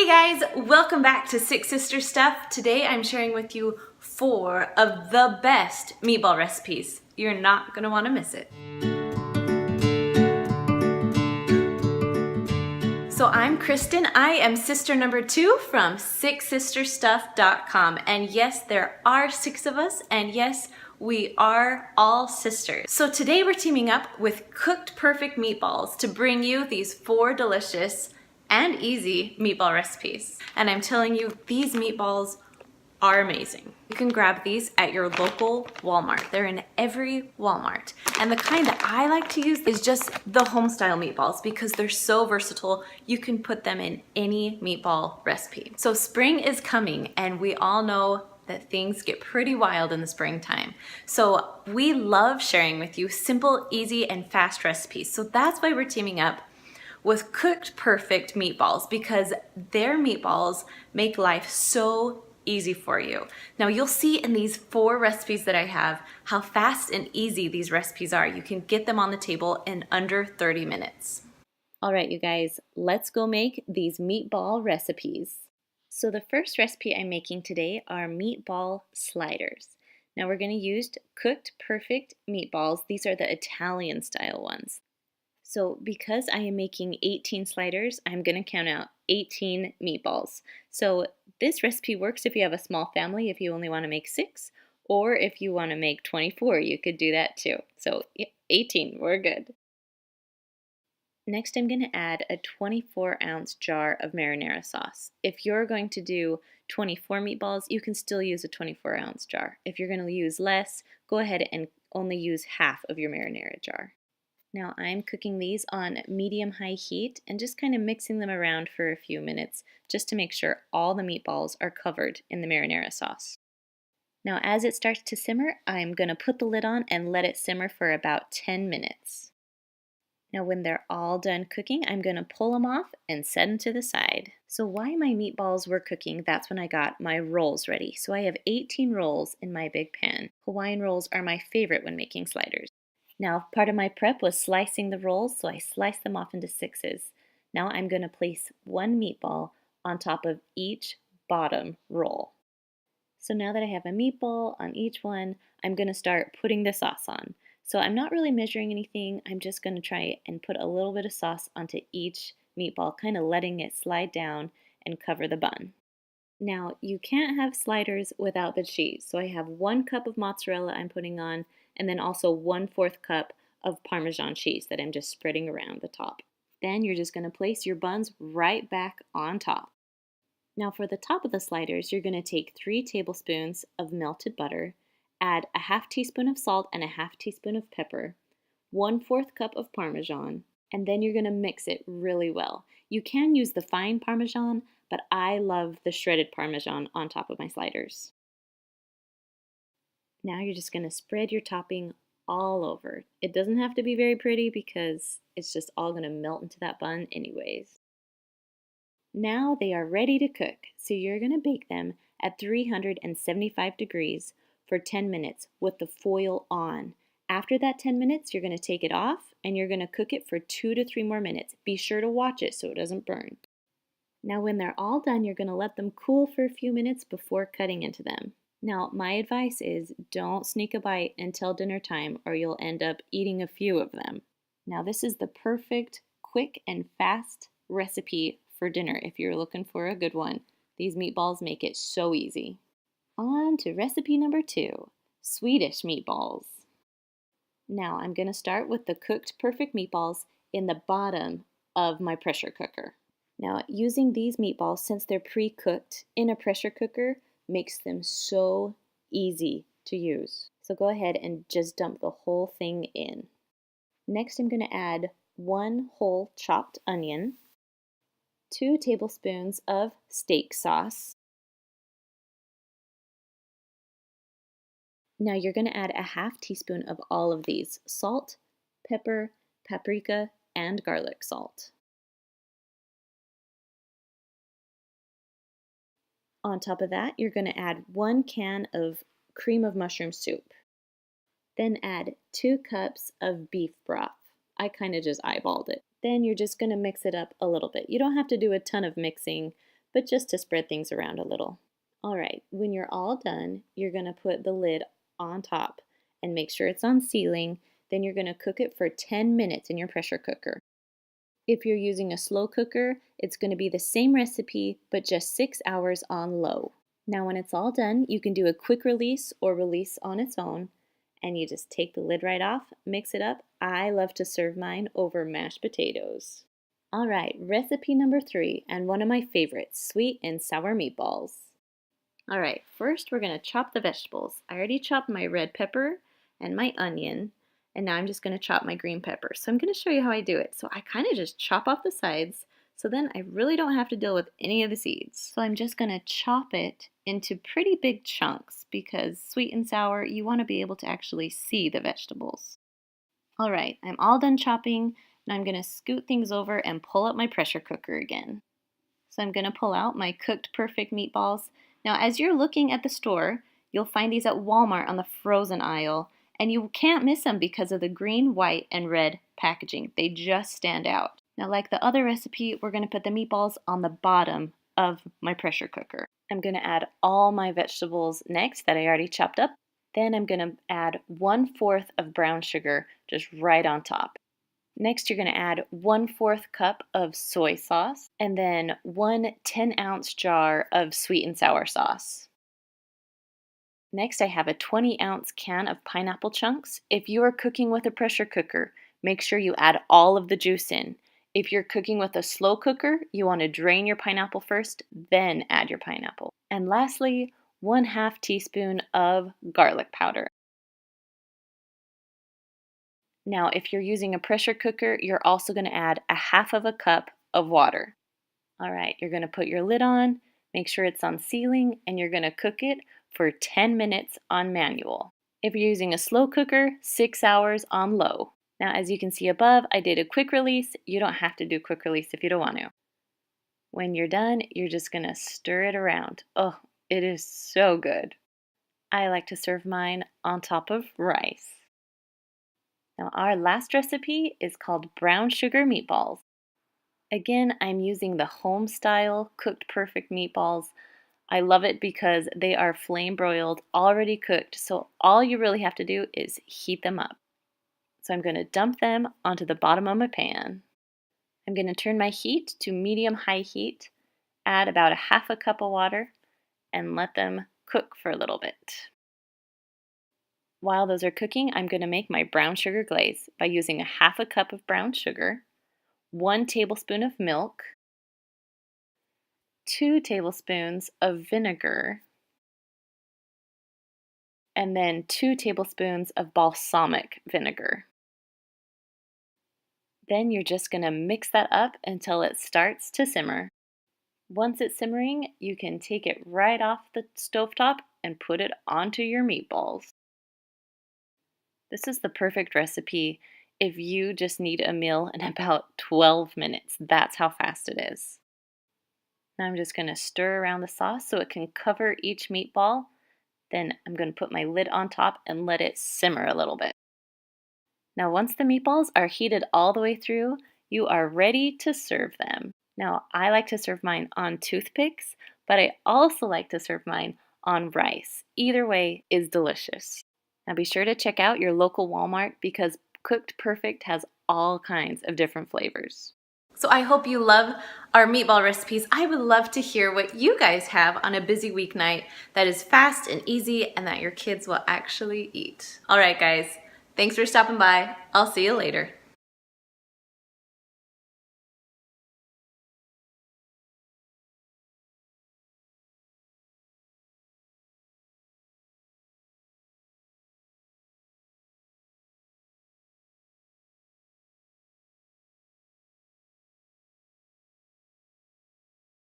Hey guys, welcome back to Six Sister Stuff. Today I'm sharing with you 4 of the best meatball recipes. You're not gonna wanna miss it. So I'm Kristen, I am sister number 2 from sixsisterstuff.com. And yes, there are 6 of us, and yes, we are all sisters. So today we're teaming up with Cooked Perfect Meatballs to bring you these 4 delicious and easy meatball recipes. And I'm telling you, these meatballs are amazing. You can grab these at your local Walmart. They're in every Walmart. And the kind that I like to use is just the home style meatballs because they're so versatile. You can put them in any meatball recipe. So spring is coming and we all know that things get pretty wild in the springtime. So we love sharing with you simple, easy, and fast recipes. So that's why we're teaming up with Cooked Perfect Meatballs because their meatballs make life so easy for you. Now you'll see in these 4 recipes that I have how fast and easy these recipes are. You can get them on the table in under 30 minutes. All right, you guys, let's go make these meatball recipes. So the first recipe I'm making today are meatball sliders. Now we're going to use Cooked Perfect meatballs. These are the Italian style ones. So because I am making 18 sliders, I'm going to count out 18 meatballs. So this recipe works if you have a small family, if you only want to make 6, or if you want to make 24, you could do that too. So 18, we're good. Next, I'm going to add a 24-ounce jar of marinara sauce. If you're going to do 24 meatballs, you can still use a 24-ounce jar. If you're going to use less, go ahead and only use half of your marinara jar. Now I'm cooking these on medium-high heat and just kind of mixing them around for a few minutes just to make sure all the meatballs are covered in the marinara sauce. Now as it starts to simmer, I'm going to put the lid on and let it simmer for about 10 minutes. Now when they're all done cooking, I'm going to pull them off and set them to the side. So while my meatballs were cooking, that's when I got my rolls ready. So I have 18 rolls in my big pan. Hawaiian rolls are my favorite when making sliders. Now, part of my prep was slicing the rolls, so I sliced them off into 6s. Now I'm going to place 1 meatball on top of each bottom roll. So now that I have a meatball on each one, I'm going to start putting the sauce on. So I'm not really measuring anything, I'm just going to try and put a little bit of sauce onto each meatball, kind of letting it slide down and cover the bun. Now, you can't have sliders without the cheese, so I have 1 cup of mozzarella I'm putting on, and then also 1/4 cup of Parmesan cheese that I'm just spreading around the top. Then you're just going to place your buns right back on top. Now for the top of the sliders, you're going to take 3 tablespoons of melted butter, add a 1/2 teaspoon of salt and a 1/2 teaspoon of pepper, 1/4 cup of Parmesan, and then you're going to mix it really well. You can use the fine Parmesan, but I love the shredded Parmesan on top of my sliders. Now you're just going to spread your topping all over. It doesn't have to be very pretty because it's just all going to melt into that bun anyways. Now they are ready to cook, so you're going to bake them at 375 degrees for 10 minutes with the foil on. After that 10 minutes, you're going to take it off and you're going to cook it for 2 to 3 more minutes. Be sure to watch it so it doesn't burn. Now when they're all done, you're going to let them cool for a few minutes before cutting into them. Now, my advice is don't sneak a bite until dinner time or you'll end up eating a few of them. Now, this is the perfect, quick, and fast recipe for dinner if you're looking for a good one. These meatballs make it so easy. On to recipe number 2, Swedish meatballs. Now, I'm going to start with the Cooked Perfect meatballs in the bottom of my pressure cooker. Now, using these meatballs, since they're pre-cooked in a pressure cooker, makes them so easy to use. So go ahead and just dump the whole thing in. Next, I'm going to add 1 whole chopped onion, 2 tablespoons of steak sauce. Now you're going to add a 1/2 teaspoon of all of these: salt, pepper, paprika, and garlic salt. On top of that, you're going to add 1 can of cream of mushroom soup. Then add 2 cups of beef broth. I kind of just eyeballed it. Then you're just going to mix it up a little bit. You don't have to do a ton of mixing, but just to spread things around a little. All right, when you're all done, you're going to put the lid on top and make sure it's on sealing. Then you're going to cook it for 10 minutes in your pressure cooker. If you're using a slow cooker, it's going to be the same recipe, but just 6 hours on low. Now when it's all done, you can do a quick release or release on its own, and you just take the lid right off, mix it up. I love to serve mine over mashed potatoes. All right, recipe number 3, and one of my favorites, sweet and sour meatballs. All right, first we're going to chop the vegetables. I already chopped my red pepper and my onion, and now I'm just going to chop my green pepper. So I'm going to show you how I do it. So I kind of just chop off the sides, so then I really don't have to deal with any of the seeds. So I'm just going to chop it into pretty big chunks because sweet and sour, you want to be able to actually see the vegetables. All right, I'm all done chopping. Now I'm going to scoot things over and pull up my pressure cooker again. So I'm going to pull out my cooked perfect meatballs. Now as you're looking at the store, you'll find these at Walmart on the frozen aisle, and you can't miss them because of the green, white, and red packaging. They just stand out. Now like the other recipe, we're going to put the meatballs on the bottom of my pressure cooker. I'm going to add all my vegetables next that I already chopped up. Then I'm going to add 1/4 of brown sugar just right on top. Next, you're going to add 1/4 cup of soy sauce and then 1 10-ounce jar of sweet and sour sauce. Next, I have a 20-ounce can of pineapple chunks. If you are cooking with a pressure cooker, make sure you add all of the juice in. If you're cooking with a slow cooker, you want to drain your pineapple first, then add your pineapple. And lastly, 1/2 teaspoon of garlic powder. Now, if you're using a pressure cooker, you're also going to add 1/2 cup of water. All right, you're going to put your lid on, make sure it's on sealing, and you're going to cook it for 10 minutes on manual. If you're using a slow cooker, 6 hours on low. Now, as you can see above, I did a quick release. You don't have to do quick release if you don't want to. When you're done, you're just going to stir it around. Oh, it is so good. I like to serve mine on top of rice. Now our last recipe is called brown sugar meatballs. Again, I'm using the home style cooked perfect meatballs. I love it because they are flame broiled, already cooked, so all you really have to do is heat them up. So I'm going to dump them onto the bottom of my pan. I'm going to turn my heat to medium-high heat, add about 1/2 cup of water, and let them cook for a little bit. While those are cooking, I'm going to make my brown sugar glaze by using 1/2 cup of brown sugar, 1 tablespoon of milk, 2 tablespoons of vinegar, and then 2 tablespoons of balsamic vinegar. Then you're just going to mix that up until it starts to simmer. Once it's simmering, you can take it right off the stovetop and put it onto your meatballs. This is the perfect recipe if you just need a meal in about 12 minutes. That's how fast it is. Now I'm just going to stir around the sauce so it can cover each meatball. Then I'm going to put my lid on top and let it simmer a little bit. Now once the meatballs are heated all the way through, you are ready to serve them. Now I like to serve mine on toothpicks, but I also like to serve mine on rice. Either way is delicious. Now be sure to check out your local Walmart because Cooked Perfect has all kinds of different flavors. So I hope you love our meatball recipes. I would love to hear what you guys have on a busy weeknight that is fast and easy and that your kids will actually eat. All right, guys, thanks for stopping by. I'll see you later.